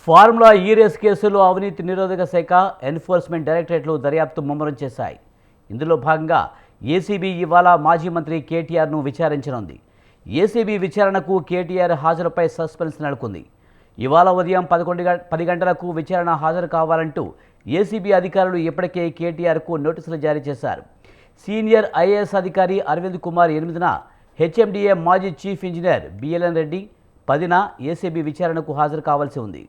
Formula ఈ race కేసులో అవినీతి నిరోధక శాఖ ఎన్ఫోర్స్మెంట్ డైరెక్టరేట్లు దర్యాప్తు ముమ్మరం చేశాయి. ఇందులో భాగంగా ఏసీబీ ఇవాళ మాజీ మంత్రి కేటీఆర్ను విచారించనుంది. ఏసీబీ విచారణకు కేటీఆర్ హాజరుపై సస్పెన్స్ నెలకొంది. ఇవాళ ఉదయం 10 గంటలకు విచారణ హాజరు కావాలంటూ ఏసీబీ అధికారులు ఇప్పటికే కేటీఆర్కు నోటీసులు జారీ చేశారు. సీనియర్ ఐఏఎస్ అధికారి అరవింద్ కుమార్ 8న, హెచ్ఎండిఏ మాజీ చీఫ్ ఇంజనీర్ బిఎల్ఎన్ రెడ్డి 10న ఏసీబీ విచారణకు హాజరు కావాల్సి ఉంది.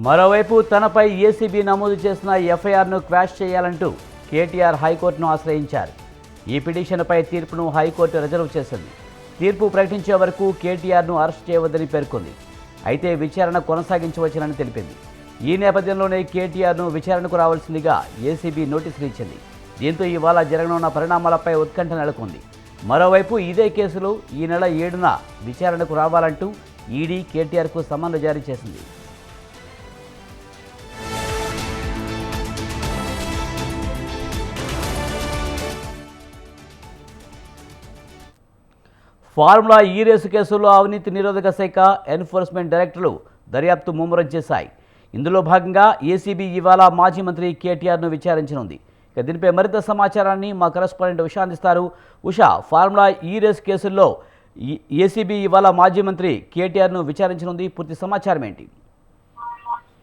మరోవైపు తనపై ఏసీబీ నమోదు చేసిన ఎఫ్ఐఆర్ను క్వాష్ చేయాలంటూ కేటీఆర్ హైకోర్టును ఆశ్రయించారు. ఈ పిటిషన్పై తీర్పును హైకోర్టు రిజర్వ్ చేసింది. తీర్పు ప్రకటించే వరకు కేటీఆర్ను అరెస్ట్ చేయవద్దని పేర్కొంది. అయితే విచారణ కొనసాగించవచ్చునని తెలిపింది. ఈ నేపథ్యంలోనే కేటీఆర్ను విచారణకు రావాల్సిందిగా ఏసీబీ నోటీసులు ఇచ్చింది. దీంతో ఇవాళ జరగనున్న పరిణామాలపై ఉత్కంఠ నెలకొంది. మరోవైపు ఇదే కేసులో ఈ నెల 7న విచారణకు రావాలంటూ ఈడీ కేటీఆర్కు సమన్లు జారీ చేసింది. ఫార్ములా ఈ రేసు కేసులో అవినీతి నిరోధక శాఖ ఎన్ఫోర్స్మెంట్ డైరెక్టర్లు దర్యాప్తు ముమ్మరం చేశాయి. ఇందులో భాగంగా ఏసీబీ ఇవాళ మాజీ మంత్రి కేటీఆర్ను విచారించనుంది. దీనిపై మరింత సమాచారాన్ని మా కరెస్పాండెంట్ ఉషా అందిస్తారు. ఉషా, ఫార్ములా ఈ రేసు కేసుల్లో ఏసీబీ ఇవాళ మాజీ మంత్రి కేటీఆర్ను విచారించనుంది. పూర్తి సమాచారం ఏంటి?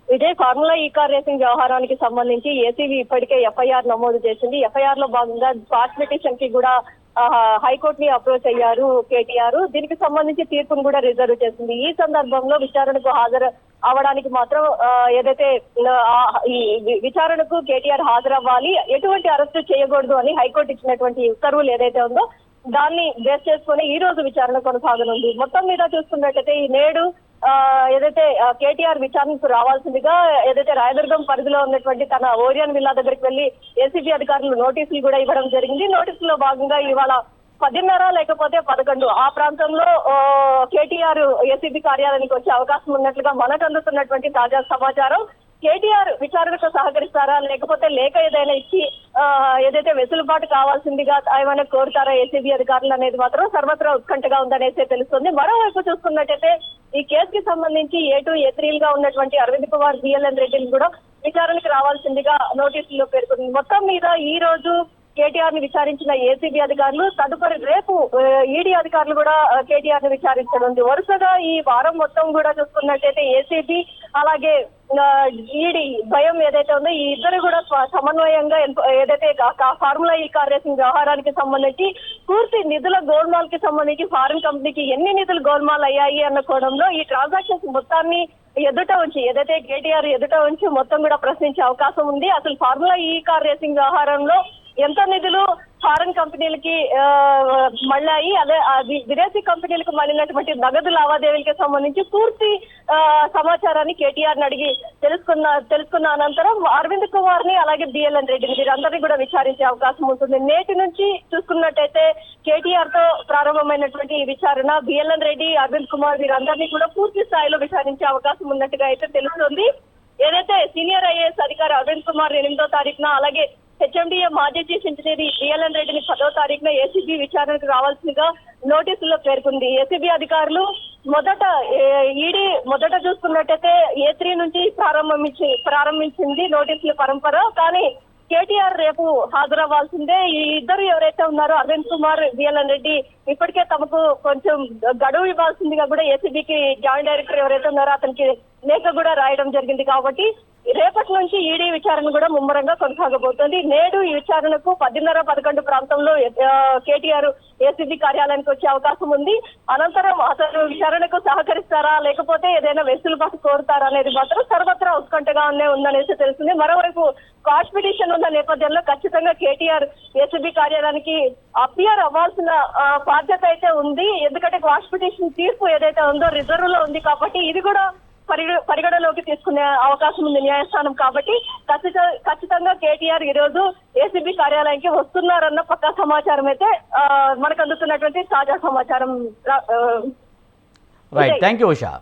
ఇదే ఫార్ములా ఈ కార్ రేసింగ్ వ్యవహారానికి సంబంధించి ఏసీబీ ఇప్పటికే ఎఫ్ఐఆర్ నమోదు చేసింది. ఎఫ్ఐఆర్ లో భాగంగా స్పాట్ పిటిషన్ కి కూడా హైకోర్టు ని అప్రోచ్ అయ్యారు కేటీఆర్. దీనికి సంబంధించి తీర్పును కూడా రిజర్వ్ చేసింది. ఈ సందర్భంలో విచారణకు హాజరు అవడానికి మాత్రం ఏదైతే ఈ విచారణకు కేటీఆర్ హాజరవ్వాలి, ఎటువంటి అరెస్టు చేయకూడదు అని హైకోర్టు ఇచ్చినటువంటి ఉత్తర్వులు ఏదైతే ఉందో దాన్ని బేస్ చేసుకుని ఈ రోజు విచారణ కొనసాగనుంది. మొత్తం మీద చూసుకున్నట్టయితే ఈ నేడు ఏదైతే కేటీఆర్ విచారణకు రావాల్సిందిగా ఏదైతే రాయదుర్గం పరిధిలో ఉన్నటువంటి తన ఓరియన్ విల్లా దగ్గరికి వెళ్లి ఏసీబీ అధికారులు నోటీసులు కూడా ఇవ్వడం జరిగింది. నోటీసులో భాగంగా ఇవాళ 10:30 లేకపోతే 11 ఆ ప్రాంతంలో కేటీఆర్ ఏసీబీ కార్యాలయానికి వచ్చే అవకాశం ఉన్నట్లుగా మనకు అందుతున్నటువంటి తాజా సమాచారం. కేటీఆర్ విచారణకు సహకరిస్తారా లేకపోతే లేఖ ఏదైనా ఇచ్చి ఏదైతే వెసులుబాటు కావాల్సిందిగా ఏమైనా కోరుతారా ఏసీబీ అధికారులు అనేది మాత్రం సర్వత్రా ఉత్కంఠగా ఉందనేసి తెలుస్తుంది. మరోవైపు చూసుకున్నట్టయితే ఈ కేసుకి సంబంధించి A2, A3 గా ఉన్నటువంటి అరవింద్ కుమార్, బిఎల్ఎన్ రెడ్డిని కూడా విచారణకు రావాల్సిందిగా నోటీసుల్లో పేర్కొంది. మొత్తం మీద ఈ రోజు కేటీఆర్ ని విచారించిన ఏసీబీ అధికారులు తదుపరి రేపు ఈడీ అధికారులు కూడా కేటీఆర్ ని విచారించనుంది. వరుసగా ఈ వారం మొత్తం కూడా చూసుకున్నట్టయితే ఏసీబీ అలాగే ఈడీ భయం ఏదైతే ఉందో ఈ ఇద్దరు కూడా సమన్వయంగా ఏదైతే ఫార్ములా ఈ కార్ రేసింగ్ వ్యవహారానికి సంబంధించి పూర్తి నిధుల గోల్మాల్ కి సంబంధించి ఫారిన్ కంపెనీకి ఎన్ని నిధులు గోల్మాల్ అయ్యాయి అన్న కోణంలో ఈ ట్రాన్సాక్షన్స్ మొత్తాన్ని ఎదుట ఉంచి ఏదైతే కేటీఆర్ ఎదుట ఉంచి మొత్తం కూడా ప్రశ్నించే అవకాశం ఉంది. అసలు ఫార్ములా ఈ కార్ రేసింగ్ వ్యవహారంలో ఎంత నిధులు ఫారెన్ కంపెనీలకి మళ్ళాయి, అదే విదేశీ కంపెనీలకు మళ్ళినటువంటి నగదు లావాదేవీలకి సంబంధించి పూర్తి సమాచారాన్ని కేటీఆర్ ని అడిగి తెలుసుకున్న అనంతరం అరవింద్ కుమార్ ని అలాగే బిఎల్ఎన్ రెడ్డిని వీరందరినీ కూడా విచారించే అవకాశం ఉంటుంది. నేటి నుంచి చూసుకున్నట్టయితే కేటీఆర్ తో ప్రారంభమైనటువంటి ఈ విచారణ బిఎల్ఎన్ రెడ్డి, అరవింద్ కుమార్ వీరందరినీ కూడా పూర్తి స్థాయిలో విచారించే అవకాశం ఉన్నట్టుగా అయితే తెలుస్తుంది. ఏదైతే సీనియర్ ఐఏఎస్ అధికారి అరవింద్ కుమార్ 8వ తారీఖున అలాగే హెచ్ఎండిఏ మాజీ చీఫ్ ఇంజనీర్ బిఎల్ఎన్ రెడ్డిని 10వ తారీఖున ఏసీబీ విచారణకు రావాల్సిందిగా నోటీసుల్లో పేర్కొంది. ఏసీబీ అధికారులు ఈడీ మొదట చూసుకున్నట్టయితే A3 నుంచి ప్రారంభించింది నోటీసుల పరంపర. కానీ కేటీఆర్ రేపు హాజరవ్వాల్సిందే. ఈ ఇద్దరు ఎవరైతే ఉన్నారో అరవింద్ కుమార్, బిఎల్ఎన్ రెడ్డి ఇప్పటికే తమకు కొంచెం గడువు ఇవ్వాల్సిందిగా కూడా ఏసీబీకి జాయింట్ డైరెక్టర్ ఎవరైతే ఉన్నారో అతనికి లేఖ కూడా రాయడం జరిగింది. కాబట్టి రేపటి నుంచి ఈడీ విచారణ కూడా ముమ్మరంగా కొనసాగబోతోంది. నేడు ఈ విచారణకు 10:30, 11 ప్రాంతంలో కేటీఆర్ ఏసీబీ కార్యాలయానికి వచ్చే అవకాశం ఉంది. అనంతరం అతను విచారణకు సహకరిస్తారా లేకపోతే ఏదైనా వెసులుబాటు కోరుతారా అనేది మాత్రం సర్వత్రా ఉత్కంఠగానే ఉందనేసి తెలుస్తుంది. మరోవైపు క్వాష్ పిటిషన్ ఉన్న నేపథ్యంలో ఖచ్చితంగా కేటీఆర్ ఏసీబీ కార్యాలయానికి అపియర్ అవ్వాల్సిన బాధ్యత అయితే ఉంది. ఎందుకంటే క్వాష్ పిటిషన్ తీర్పు ఏదైతే ఉందో రిజర్వ్ లో ఉంది కాబట్టి ఇది కూడా పరిగణలోకి తీసుకునే అవకాశం ఉంది న్యాయస్థానం. కాబట్టి ఖచ్చితంగా కేటీఆర్ ఈ రోజు ఏసీబీ కార్యాలయానికి వస్తున్నారన్న పక్కా సమాచారం అయితే మనకు అందుతున్నటువంటి తాజా సమాచారం. Right, thank you Usha.